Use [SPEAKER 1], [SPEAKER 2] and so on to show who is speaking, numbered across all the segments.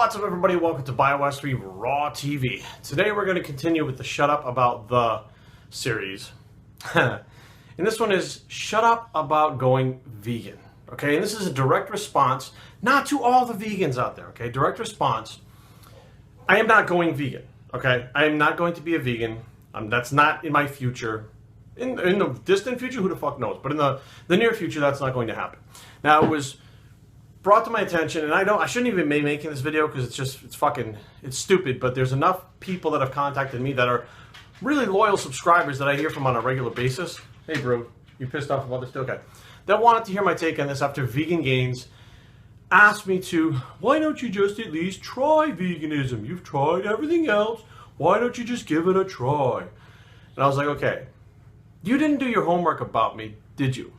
[SPEAKER 1] What's up, everybody? Welcome to Bios3 Raw TV. Today we're going to continue with the Shut Up About The series. And this one is Shut Up About Going Vegan. Okay, and this is a direct response, not to all the vegans out there, okay? Direct response. I am not going vegan, okay? I am not going to be a vegan. That's not in my future. In the distant future, who the fuck knows? But in the near future, that's not going to happen. Now, it was brought to my attention, and I shouldn't even be making this video because it's stupid, but there's enough people that have contacted me that are really loyal subscribers that I hear from on a regular basis. Hey bro, you pissed off about this too? Okay. That wanted to hear my take on this after Vegan Gains asked me to, why don't you just at least try veganism? You've tried everything else. Why don't you just give it a try? And I was like, okay, you didn't do your homework about me, did you?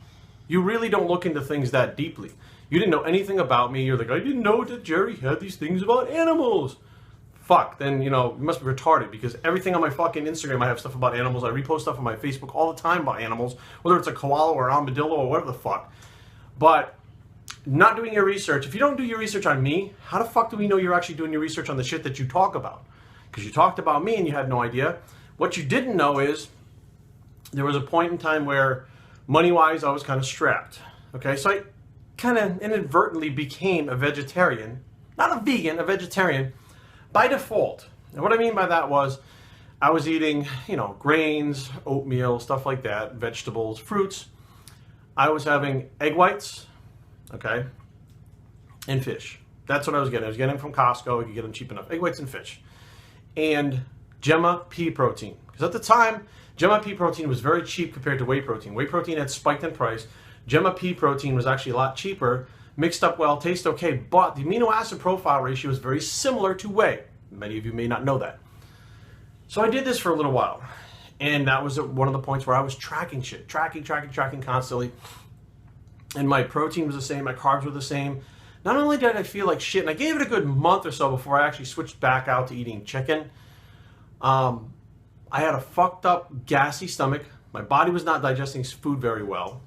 [SPEAKER 1] You really don't look into things that deeply. You didn't know anything about me. You're like, I didn't know that Jerry had these things about animals. Fuck, then, you must be retarded, because everything on my fucking Instagram, I have stuff about animals. I repost stuff on my Facebook all the time about animals, whether it's a koala or an armadillo or whatever the fuck. But not doing your research, if you don't do your research on me, how the fuck do we know you're actually doing your research on the shit that you talk about? Because you talked about me and you had no idea. What you didn't know is there was a point in time where, money-wise, I was kind of strapped. Okay, so I kind of inadvertently became a vegetarian, not a vegan, a vegetarian, by default. And what I mean by that was I was eating, grains, oatmeal, stuff like that, vegetables, fruits. I was having egg whites, okay, and fish. That's what I was getting. I was getting them from Costco. You could get them cheap enough. Egg whites and fish. And Gemma pea protein. Because at the time, Gemma pea protein was very cheap compared to whey protein. Whey protein had spiked in price. Gemma pea protein was actually a lot cheaper, mixed up well, tastes okay, but the amino acid profile ratio is very similar to whey. Many of you may not know that. So I did this for a little while, and that was one of the points where I was tracking shit, tracking constantly, and my protein was the same, my carbs were the same. Not only did I feel like shit, and I gave it a good month or so before I actually switched back out to eating chicken, I had a fucked up, gassy stomach. My body was not digesting food very well.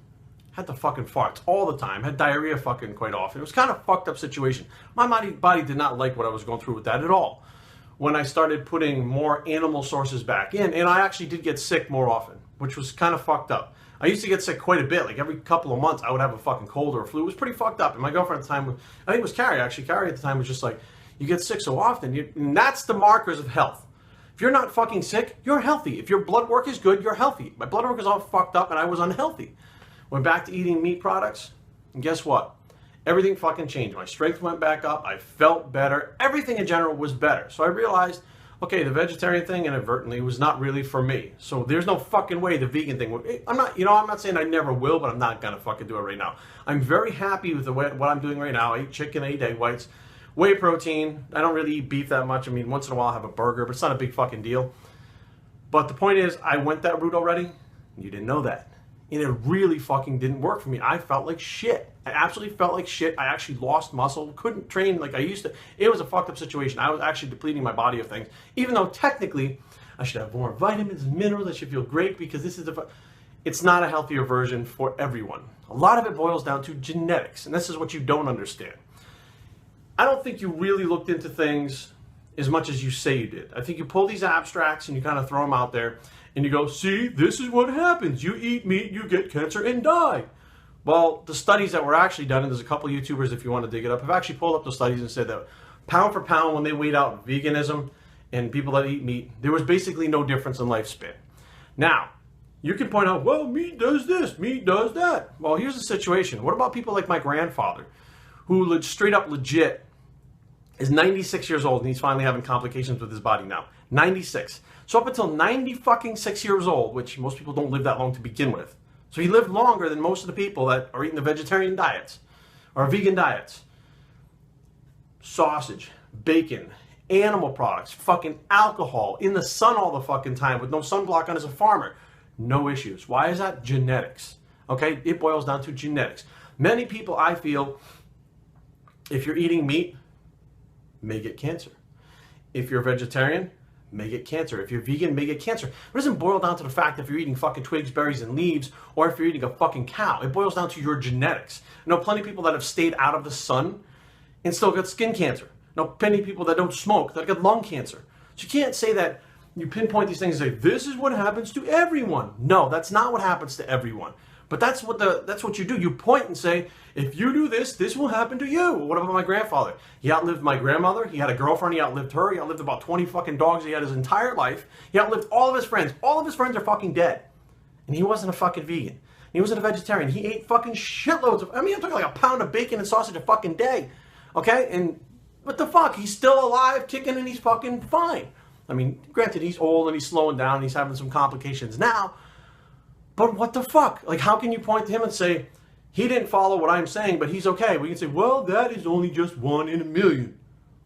[SPEAKER 1] Had the fucking farts all the time. Had diarrhea fucking quite often. It was kind of a fucked up situation. My body did not like what I was going through with that at all. When I started putting more animal sources back in, and I actually did get sick more often, which was kind of fucked up. I used to get sick quite a bit. Like every couple of months, I would have a fucking cold or a flu. It was pretty fucked up. And my girlfriend at the time, I think it was Kari actually. Kari at the time was just like, you get sick so often. And that's the markers of health. If you're not fucking sick, you're healthy. If your blood work is good, you're healthy. My blood work is all fucked up and I was unhealthy. Went back to eating meat products, and guess what? Everything fucking changed. My strength went back up. I felt better. Everything in general was better. So I realized, okay, the vegetarian thing inadvertently was not really for me. So there's no fucking way the vegan thing would. I'm not saying I never will, but I'm not gonna fucking do it right now. I'm very happy with what I'm doing right now. I eat chicken, I eat egg whites, whey protein. I don't really eat beef that much. I mean, once in a while I have a burger, but it's not a big fucking deal. But the point is, I went that route already. You didn't know that. And it really fucking didn't work for me. I felt like shit. I absolutely felt like shit. I actually lost muscle, couldn't train like I used to. It was a fucked up situation. I was actually depleting my body of things, even though technically I should have more vitamins and minerals. I should feel great because it's not a healthier version for everyone. A lot of it boils down to genetics, and this is what you don't understand. I don't think you really looked into things as much as you say you did. I think you pull these abstracts and you kind of throw them out there. And you go, see, this is what happens. You eat meat, you get cancer and die. Well, the studies that were actually done, and there's a couple of YouTubers, if you want to dig it up, have actually pulled up the studies and said that pound for pound, when they weighed out veganism and people that eat meat, there was basically no difference in lifespan. Now, you can point out, well, meat does this, meat does that. Well, here's the situation. What about people like my grandfather, who straight up legit is 96 years old, and he's finally having complications with his body now. 96. So up until 96 years old, which most people don't live that long to begin with. So he lived longer than most of the people that are eating the vegetarian diets or vegan diets. Sausage, bacon, animal products, fucking alcohol, in the sun all the fucking time with no sunblock on as a farmer. No issues. Why is that? Genetics. Okay? It boils down to genetics. Many people, I feel, if you're eating meat, may get cancer. If you're a vegetarian, may get cancer. If you're vegan, may get cancer. It doesn't boil down to the fact that if you're eating fucking twigs, berries, and leaves, or if you're eating a fucking cow. It boils down to your genetics. I know plenty of people that have stayed out of the sun and still got skin cancer. Now, many people that don't smoke, that get lung cancer. So you can't say that you pinpoint these things and say, this is what happens to everyone. No, that's not what happens to everyone. But that's what you do. You point and say, if you do this, this will happen to you. What about my grandfather? He outlived my grandmother. He had a girlfriend. He outlived her. He outlived about 20 fucking dogs he had his entire life. He outlived all of his friends. All of his friends are fucking dead. And he wasn't a fucking vegan. He wasn't a vegetarian. He ate fucking shitloads of, I mean, I'm talking like a pound of bacon and sausage a fucking day. Okay? And what the fuck? He's still alive, kicking, and he's fucking fine. I mean, granted, he's old and he's slowing down and he's having some complications now. But what the fuck? Like, how can you point to him and say, he didn't follow what I'm saying, but he's okay? We can say, well, that is only just 1 in a million.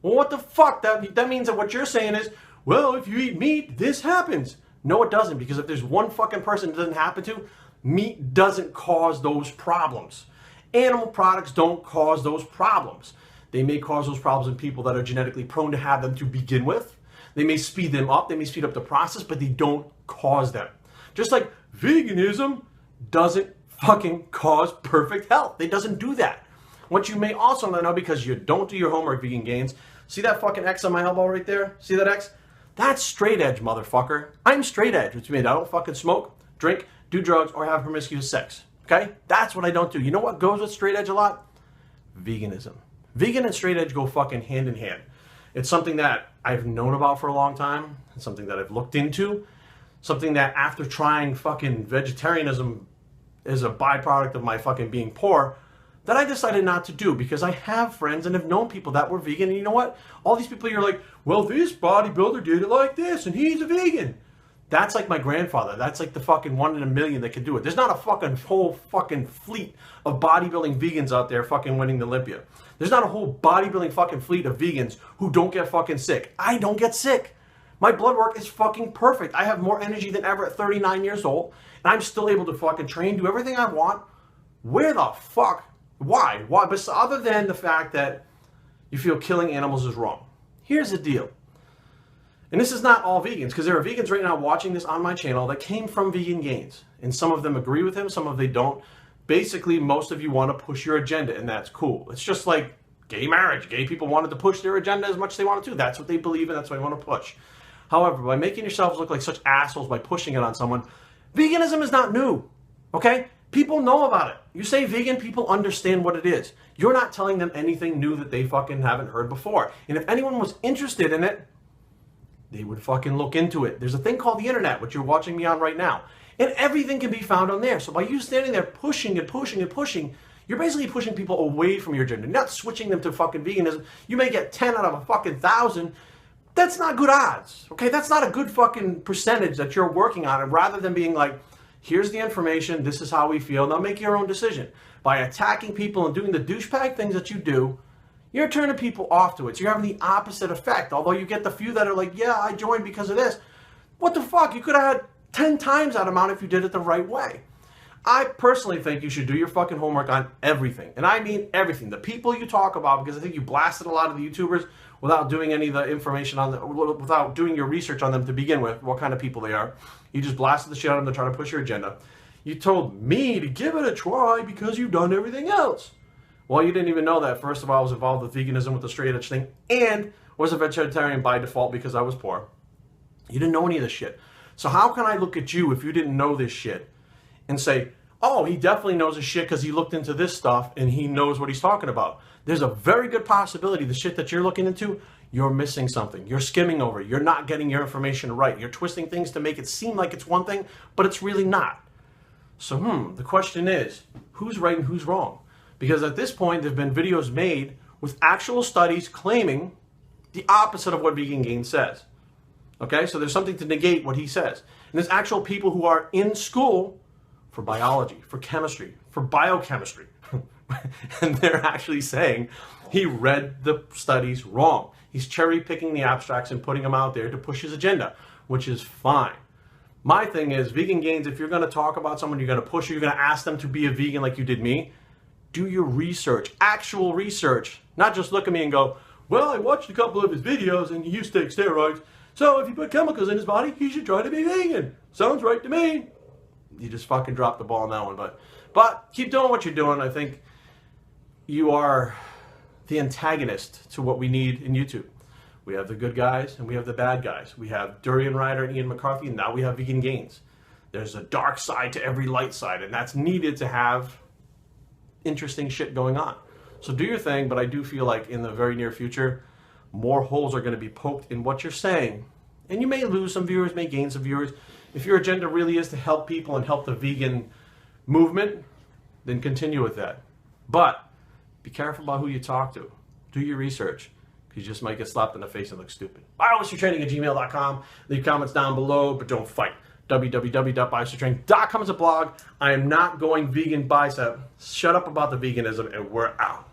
[SPEAKER 1] Well, what the fuck? That means that what you're saying is, well, if you eat meat, this happens. No, it doesn't, because if there's one fucking person it doesn't happen to, meat doesn't cause those problems. Animal products don't cause those problems. They may cause those problems in people that are genetically prone to have them to begin with. They may speed them up, they may speed up the process, but they don't cause them. Just like veganism doesn't fucking cause perfect health. It doesn't do that. What you may also not know, because you don't do your homework, Vegan Gains, see that fucking X on my elbow right there? See that X? That's straight edge, motherfucker. I'm straight edge, which means I don't fucking smoke, drink, do drugs, or have promiscuous sex. Okay? That's what I don't do. You know what goes with straight edge a lot? Veganism. Vegan and straight edge go fucking hand in hand. It's something that I've known about for a long time. It's something that I've looked into. Something that after trying fucking vegetarianism as a byproduct of my fucking being poor, that I decided not to do, because I have friends and have known people that were vegan. And you know what? All these people, you're like, well, this bodybuilder did it like this and he's a vegan. That's like my grandfather. That's like the fucking 1 in a million that can do it. There's not a fucking whole fucking fleet of bodybuilding vegans out there fucking winning the Olympia. There's not a whole bodybuilding fucking fleet of vegans who don't get fucking sick. I don't get sick. My blood work is fucking perfect. I have more energy than ever at 39 years old, and I'm still able to fucking train, do everything I want. Where the fuck? Why? Why? But other than the fact that you feel killing animals is wrong. Here's the deal. And this is not all vegans, because there are vegans right now watching this on my channel that came from Vegan Gains. And some of them agree with him, some of them don't. Basically, most of you want to push your agenda, and that's cool. It's just like gay marriage. Gay people wanted to push their agenda as much as they wanted to. That's what they believe in, that's what they want to push. However, by making yourselves look like such assholes by pushing it on someone, veganism is not new, okay? People know about it. You say vegan, people understand what it is. You're not telling them anything new that they fucking haven't heard before. And if anyone was interested in it, they would fucking look into it. There's a thing called the internet, which you're watching me on right now. And everything can be found on there. So by you standing there pushing and pushing and pushing, you're basically pushing people away from your agenda. You're not switching them to fucking veganism. You may get 10 out of a fucking 1,000. That's not good odds, okay? That's not a good fucking percentage that you're working on. And rather than being like, here's the information, this is how we feel, now make your own decision. By attacking people and doing the douchebag things that you do, you're turning people off to it. So you're having the opposite effect. Although you get the few that are like, yeah, I joined because of this. What the fuck? You could have had 10 times that amount if you did it the right way. I personally think you should do your fucking homework on everything. And I mean everything. The people you talk about, because I think you blasted a lot of the YouTubers without doing any of the information on them, without doing your research on them to begin with, what kind of people they are. You just blasted the shit out of them to try to push your agenda. You told me to give it a try because you've done everything else. Well, you didn't even know that. First of all, I was involved with veganism with the straight edge thing, and was a vegetarian by default because I was poor. You didn't know any of this shit. So how can I look at you if you didn't know this shit and say, oh, he definitely knows his shit because he looked into this stuff and he knows what he's talking about? There's a very good possibility the shit that you're looking into, you're missing something. You're skimming over. You're not getting your information right. You're twisting things to make it seem like it's one thing, but it's really not. So, the question is, who's right and who's wrong? Because at this point, there have been videos made with actual studies claiming the opposite of what Vegan Gains says. Okay, so there's something to negate what he says. And there's actual people who are in school for biology, for chemistry, for biochemistry. And they're actually saying he read the studies wrong. He's cherry picking the abstracts and putting them out there to push his agenda, which is fine. My thing is, Vegan Gains, if you're going to talk about someone, you're going to push, you're going to ask them to be a vegan like you did me, do your research, actual research. Not just look at me and go, well, I watched a couple of his videos and he used to take steroids, so if you put chemicals in his body, he should try to be vegan. Sounds right to me. You just fucking dropped the ball on that one. But keep doing what you're doing. I think you are the antagonist to what we need in YouTube. We have the good guys and we have the bad guys. We have Durian Rider and Ian McCarthy, and now we have Vegan Gains. There's a dark side to every light side, and that's needed to have interesting shit going on. So do your thing, but I do feel like in the very near future, more holes are going to be poked in what you're saying. And you may lose some viewers, may gain some viewers. If your agenda really is to help people and help the vegan movement, then continue with that. But be careful about who you talk to. Do your research, because you just might get slapped in the face and look stupid. Bios3training@gmail.com. Leave comments down below, but don't fight. www.bios3training.com is a blog. I am not going vegan bicep. Shut up about the veganism, and we're out.